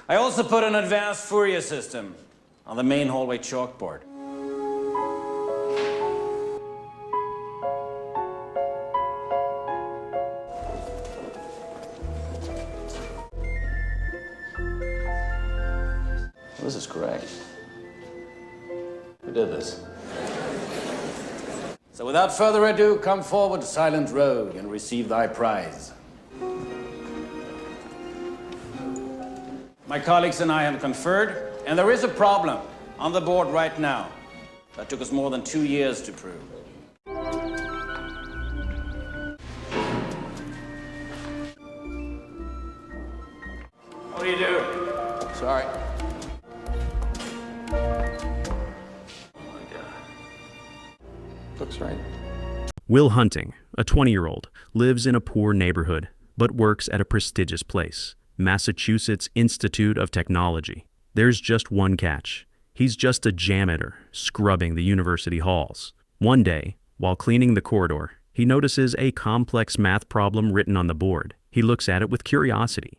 I also put an advanced Fourier system on the main hallway chalkboard. This is correct. Who did this? So without further ado, come forward, silent rogue, and receive thy prize. My colleagues and I have conferred, and there is a problem on the board right now that took us more than 2 years to prove. What do you do? Sorry. Looks right. Will Hunting, a 20-year-old, lives in a poor neighborhood, but works at a prestigious place, Massachusetts Institute of Technology. There's just one catch. He's just a janitor, scrubbing the university halls. One day, while cleaning the corridor, he notices a complex math problem written on the board. He looks at it with curiosity.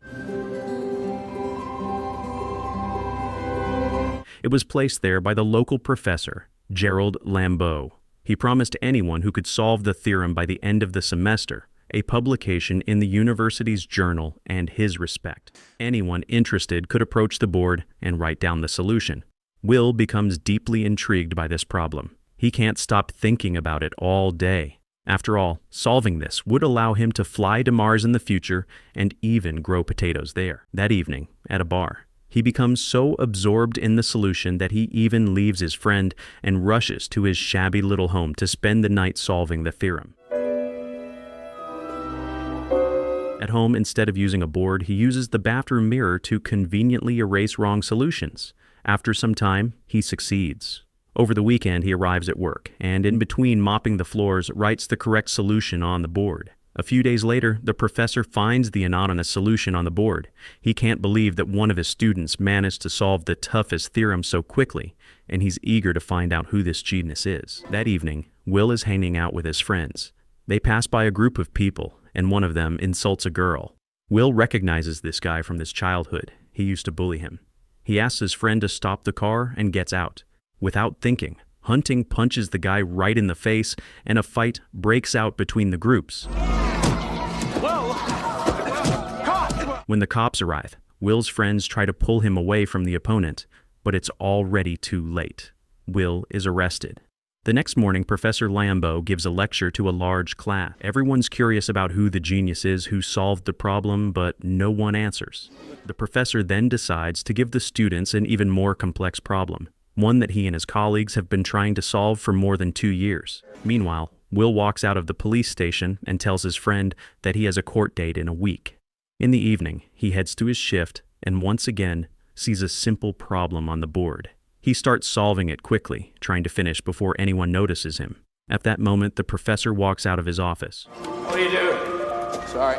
It was placed there by the local professor, Gerald Lambeau. He promised anyone who could solve the theorem by the end of the semester a publication in the university's journal and his respect. Anyone interested could approach the board and write down the solution. Will becomes deeply intrigued by this problem. He can't stop thinking about it all day. After all, solving this would allow him to fly to Mars in the future and even grow potatoes there. That evening, at a bar, he becomes so absorbed in the solution that he even leaves his friend and rushes to his shabby little home to spend the night solving the theorem. At home, instead of using a board, he uses the bathroom mirror to conveniently erase wrong solutions. After some time, he succeeds. Over the weekend, he arrives at work, and in between mopping the floors, writes the correct solution on the board. A few days later, the professor finds the anonymous solution on the board. He can't believe that one of his students managed to solve the toughest theorem so quickly, and he's eager to find out who this genius is. That evening, Will is hanging out with his friends. They pass by a group of people, and one of them insults a girl. Will recognizes this guy from his childhood. He used to bully him. He asks his friend to stop the car and gets out. Without thinking, Hunting punches the guy right in the face, and a fight breaks out between the groups. When the cops arrive, Will's friends try to pull him away from the opponent, but it's already too late. Will is arrested. The next morning, Professor Lambeau gives a lecture to a large class. Everyone's curious about who the genius is who solved the problem, but no one answers. The professor then decides to give the students an even more complex problem, one that he and his colleagues have been trying to solve for more than 2 years. Meanwhile, Will walks out of the police station and tells his friend that he has a court date in a week. In the evening, he heads to his shift and once again sees a simple problem on the board. He starts solving it quickly, trying to finish before anyone notices him. At that moment, the professor walks out of his office. What do you do? Sorry.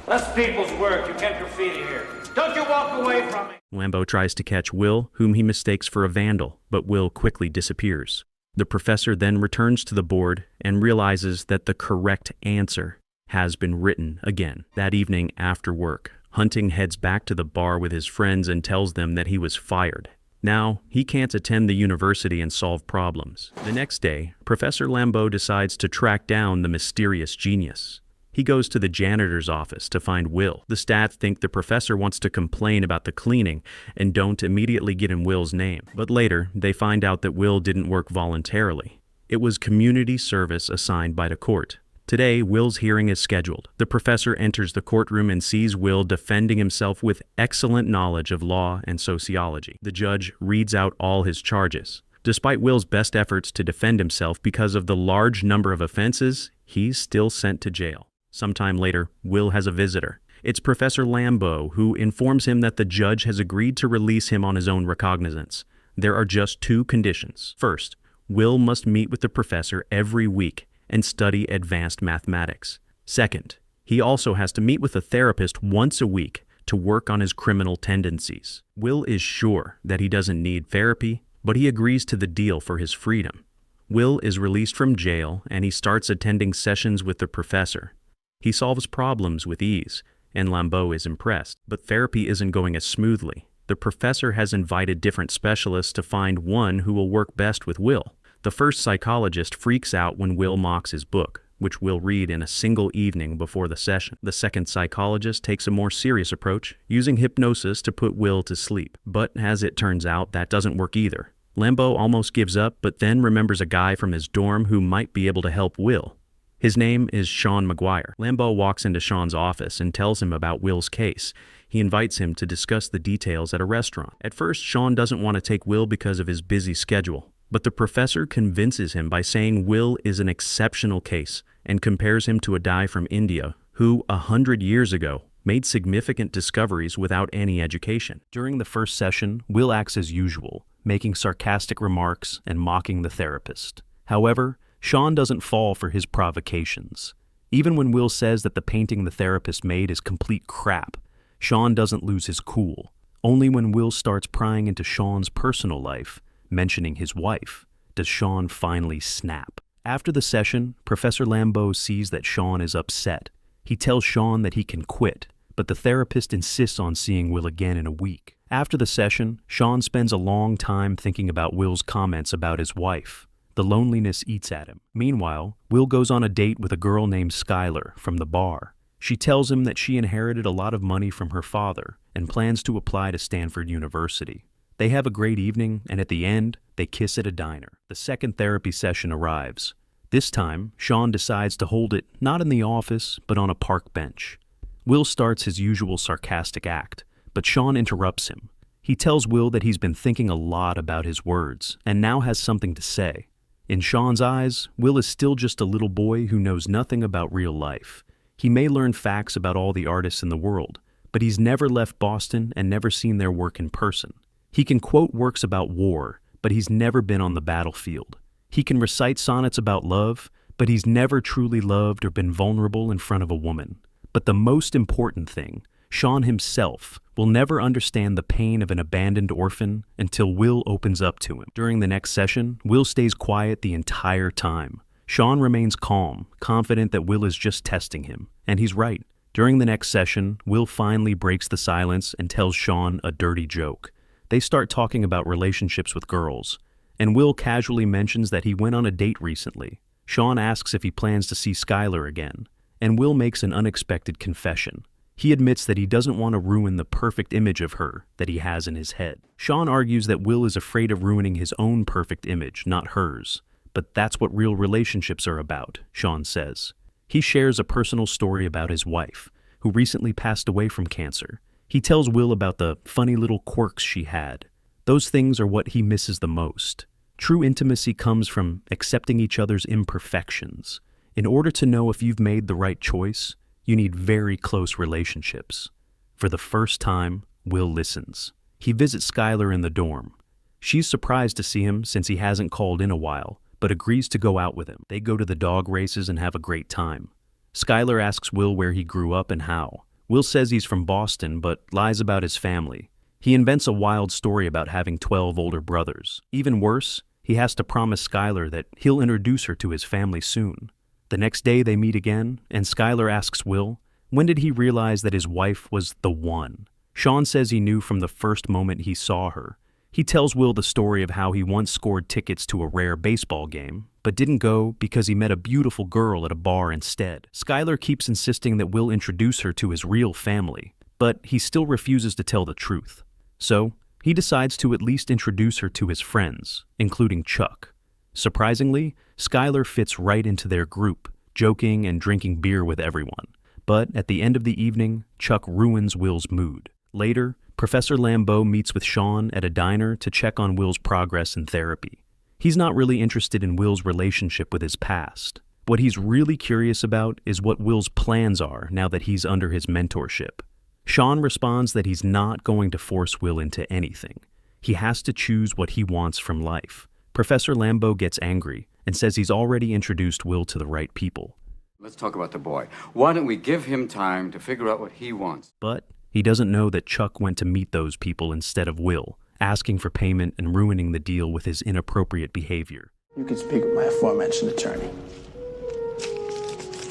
That's people's work. You can't graffiti here. Don't you walk away from me! Lambeau tries to catch Will, whom he mistakes for a vandal, but Will quickly disappears. The professor then returns to the board and realizes that the correct answer has been written again. That evening after work, Hunting heads back to the bar with his friends and tells them that he was fired. Now, he can't attend the university and solve problems. The next day, Professor Lambeau decides to track down the mysterious genius. He goes to the janitor's office to find Will. The staff think the professor wants to complain about the cleaning and don't immediately get in Will's name. But later, they find out that Will didn't work voluntarily. It was community service assigned by the court. Today, Will's hearing is scheduled. The professor enters the courtroom and sees Will defending himself with excellent knowledge of law and sociology. The judge reads out all his charges. Despite Will's best efforts to defend himself because of the large number of offenses, he's still sent to jail. Sometime later, Will has a visitor. It's Professor Lambeau, who informs him that the judge has agreed to release him on his own recognizance. There are just 2 conditions. First, Will must meet with the professor every week and study advanced mathematics. Second, he also has to meet with a therapist once a week to work on his criminal tendencies. Will is sure that he doesn't need therapy, but he agrees to the deal for his freedom. Will is released from jail and he starts attending sessions with the professor. He solves problems with ease, and Lambeau is impressed. But therapy isn't going as smoothly. The professor has invited different specialists to find one who will work best with Will. The first psychologist freaks out when Will mocks his book, which Will read in a single evening before the session. The second psychologist takes a more serious approach, using hypnosis to put Will to sleep. But as it turns out, that doesn't work either. Lambeau almost gives up, but then remembers a guy from his dorm who might be able to help Will. His name is Sean McGuire. Lambeau walks into Sean's office and tells him about Will's case. He invites him to discuss the details at a restaurant. At first, Sean doesn't want to take Will because of his busy schedule, but the professor convinces him by saying Will is an exceptional case and compares him to a guy from India who, 100 years ago, made significant discoveries without any education. During the first session, Will acts as usual, making sarcastic remarks and mocking the therapist. However, Sean doesn't fall for his provocations. Even when Will says that the painting the therapist made is complete crap, Sean doesn't lose his cool. Only when Will starts prying into Sean's personal life, mentioning his wife, does Sean finally snap. After the session, Professor Lambeau sees that Sean is upset. He tells Sean that he can quit, but the therapist insists on seeing Will again in a week. After the session, Sean spends a long time thinking about Will's comments about his wife. The loneliness eats at him. Meanwhile, Will goes on a date with a girl named Skylar from the bar. She tells him that she inherited a lot of money from her father and plans to apply to Stanford University. They have a great evening, and at the end, they kiss at a diner. The second therapy session arrives. This time, Sean decides to hold it not in the office, but on a park bench. Will starts his usual sarcastic act, but Sean interrupts him. He tells Will that he's been thinking a lot about his words and now has something to say. In Sean's eyes, Will is still just a little boy who knows nothing about real life. He may learn facts about all the artists in the world, but he's never left Boston and never seen their work in person. He can quote works about war, but he's never been on the battlefield. He can recite sonnets about love, but he's never truly loved or been vulnerable in front of a woman. But the most important thing, Sean himself will never understand the pain of an abandoned orphan until Will opens up to him. During the next session, Will stays quiet the entire time. Sean remains calm, confident that Will is just testing him, and he's right. During the next session, Will finally breaks the silence and tells Sean a dirty joke. They start talking about relationships with girls, and Will casually mentions that he went on a date recently. Sean asks if he plans to see Skylar again, and Will makes an unexpected confession. He admits that he doesn't want to ruin the perfect image of her that he has in his head. Sean argues that Will is afraid of ruining his own perfect image, not hers. But that's what real relationships are about, Sean says. He shares a personal story about his wife, who recently passed away from cancer. He tells Will about the funny little quirks she had. Those things are what he misses the most. True intimacy comes from accepting each other's imperfections. In order to know if you've made the right choice, you need very close relationships. For the first time, Will listens. He visits Skylar in the dorm. She's surprised to see him since he hasn't called in a while, but agrees to go out with him. They go to the dog races and have a great time. Skylar asks Will where he grew up and how. Will says he's from Boston, but lies about his family. He invents a wild story about having 12 older brothers. Even worse, he has to promise Skylar that he'll introduce her to his family soon. The next day they meet again, and Skylar asks Will, when did he realize that his wife was the one? Sean says he knew from the first moment he saw her. He tells Will the story of how he once scored tickets to a rare baseball game, but didn't go because he met a beautiful girl at a bar instead. Skylar keeps insisting that Will introduce her to his real family, but he still refuses to tell the truth. So, he decides to at least introduce her to his friends, including Chuck. Surprisingly, Skylar fits right into their group, joking and drinking beer with everyone. But at the end of the evening, Chuck ruins Will's mood. Later, Professor Lambeau meets with Sean at a diner to check on Will's progress in therapy. He's not really interested in Will's relationship with his past. What he's really curious about is what Will's plans are now that he's under his mentorship. Sean responds that he's not going to force Will into anything. He has to choose what he wants from life. Professor Lambeau gets angry and says he's already introduced Will to the right people. Let's talk about the boy. Why don't we give him time to figure out what he wants? But he doesn't know that Chuck went to meet those people instead of Will, asking for payment and ruining the deal with his inappropriate behavior. You can speak with my aforementioned attorney.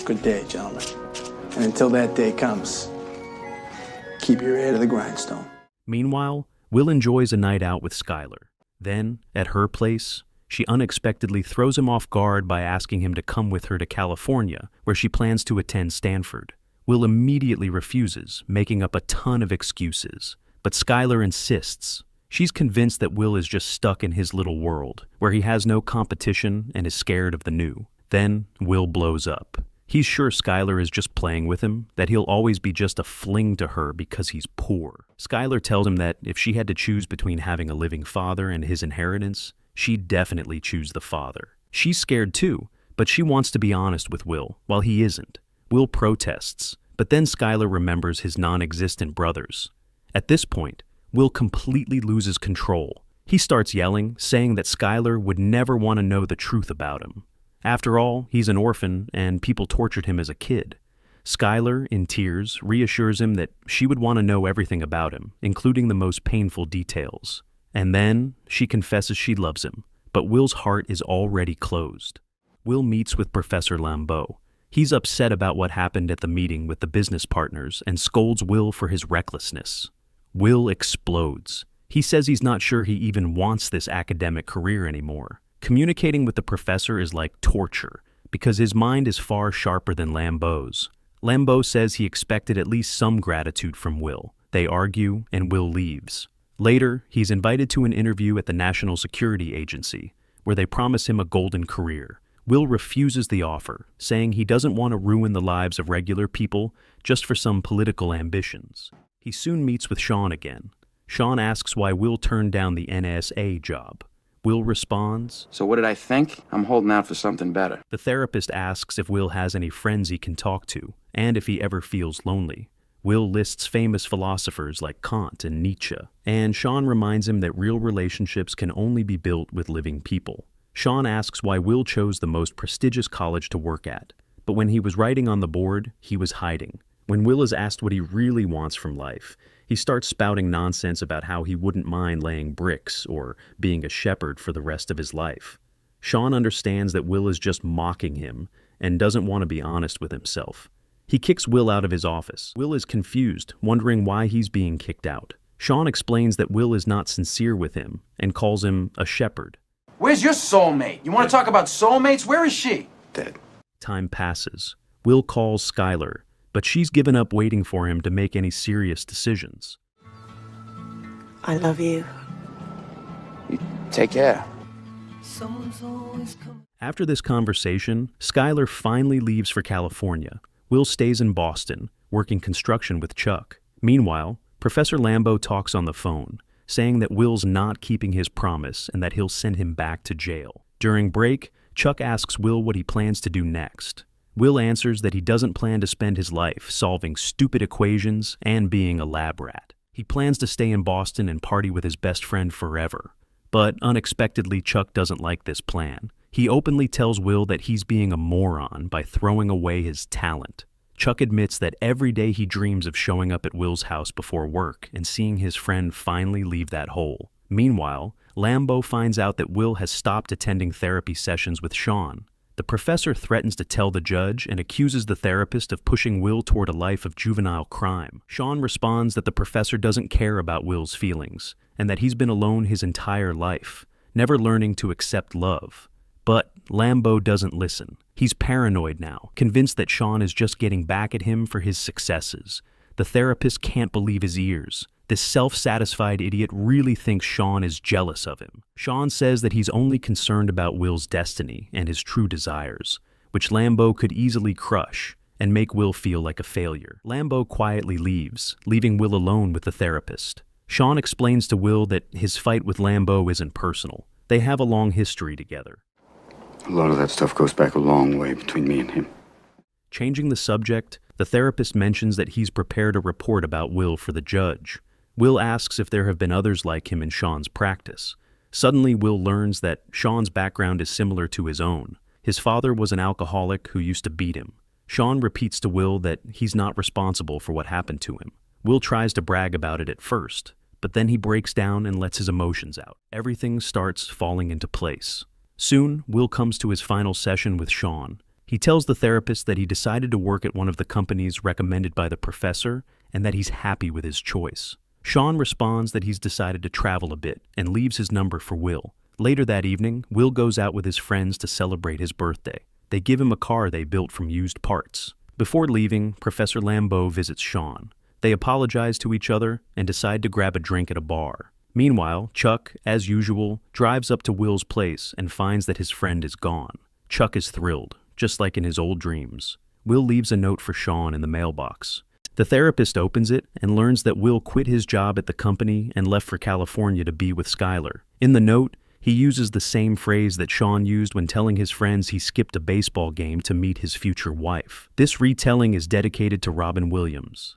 Good day, gentlemen. And until that day comes, Keep your ear to the grindstone. Meanwhile, Will enjoys a night out with Skylar. Then, at her place, she unexpectedly throws him off guard by asking him to come with her to California, where she plans to attend Stanford. Will immediately refuses, making up a ton of excuses. But Skylar insists. She's convinced that Will is just stuck in his little world, where he has no competition and is scared of the new. Then, Will blows up. He's sure Skylar is just playing with him, that he'll always be just a fling to her because he's poor. Skylar tells him that if she had to choose between having a living father and his inheritance, she'd definitely choose the father. She's scared too, but she wants to be honest with Will, while he isn't. Will protests, but then Skylar remembers his non-existent brothers. At this point, Will completely loses control. He starts yelling, saying that Skylar would never want to know the truth about him. After all, he's an orphan, and people tortured him as a kid. Skylar, in tears, reassures him that she would want to know everything about him, including the most painful details. And then, she confesses she loves him, but Will's heart is already closed. Will meets with Professor Lambeau. He's upset about what happened at the meeting with the business partners and scolds Will for his recklessness. Will explodes. He says he's not sure he even wants this academic career anymore. Communicating with the professor is like torture, because his mind is far sharper than Lambeau's. Lambeau says he expected at least some gratitude from Will. They argue, and Will leaves. Later, he's invited to an interview at the National Security Agency, where they promise him a golden career. Will refuses the offer, saying he doesn't want to ruin the lives of regular people just for some political ambitions. He soon meets with Sean again. Sean asks why Will turned down the NSA job. Will responds, So what did I think? I'm holding out for something better. The therapist asks if Will has any friends he can talk to, and if he ever feels lonely. Will lists famous philosophers like Kant and Nietzsche, and Sean reminds him that real relationships can only be built with living people. Sean asks why Will chose the most prestigious college to work at, but when he was writing on the board, he was hiding. When Will is asked what he really wants from life, he starts spouting nonsense about how he wouldn't mind laying bricks or being a shepherd for the rest of his life. Sean understands that Will is just mocking him and doesn't want to be honest with himself. He kicks Will out of his office. Will is confused, wondering why he's being kicked out. Sean explains that Will is not sincere with him and calls him a shepherd. Where's your soulmate? You want to talk about soulmates? Where is she? Dead. Time passes. Will calls Skylar, but she's given up waiting for him to make any serious decisions. I love you. You take care. After this conversation, Skylar finally leaves for California. Will stays in Boston, working construction with Chuck. Meanwhile, Professor Lambeau talks on the phone, saying that Will's not keeping his promise and that he'll send him back to jail. During break, Chuck asks Will what he plans to do next. Will answers that he doesn't plan to spend his life solving stupid equations and being a lab rat. He plans to stay in Boston and party with his best friend forever. But unexpectedly, Chuck doesn't like this plan. He openly tells Will that he's being a moron by throwing away his talent. Chuck admits that every day he dreams of showing up at Will's house before work and seeing his friend finally leave that hole. Meanwhile, Lambeau finds out that Will has stopped attending therapy sessions with Sean. The professor threatens to tell the judge and accuses the therapist of pushing Will toward a life of juvenile crime. Sean responds that the professor doesn't care about Will's feelings and that he's been alone his entire life, never learning to accept love. But Lambeau doesn't listen. He's paranoid now, convinced that Sean is just getting back at him for his successes. The therapist can't believe his ears. This self-satisfied idiot really thinks Sean is jealous of him. Sean says that he's only concerned about Will's destiny and his true desires, which Lambeau could easily crush and make Will feel like a failure. Lambeau quietly leaves, leaving Will alone with the therapist. Sean explains to Will that his fight with Lambeau isn't personal. They have a long history together. A lot of that stuff goes back a long way between me and him. Changing the subject, the therapist mentions that he's prepared a report about Will for the judge. Will asks if there have been others like him in Sean's practice. Suddenly, Will learns that Sean's background is similar to his own. His father was an alcoholic who used to beat him. Sean repeats to Will that he's not responsible for what happened to him. Will tries to brag about it at first, but then he breaks down and lets his emotions out. Everything starts falling into place. Soon, Will comes to his final session with Sean. He tells the therapist that he decided to work at one of the companies recommended by the professor and that he's happy with his choice. Sean responds that he's decided to travel a bit and leaves his number for Will. Later that evening, Will goes out with his friends to celebrate his birthday. They give him a car they built from used parts. Before leaving, Professor Lambeau visits Sean. They apologize to each other and decide to grab a drink at a bar. Meanwhile, Chuck, as usual, drives up to Will's place and finds that his friend is gone. Chuck is thrilled, just like in his old dreams. Will leaves a note for Sean in the mailbox. The therapist opens it and learns that Will quit his job at the company and left for California to be with Skylar. In the note, he uses the same phrase that Sean used when telling his friends he skipped a baseball game to meet his future wife. This retelling is dedicated to Robin Williams.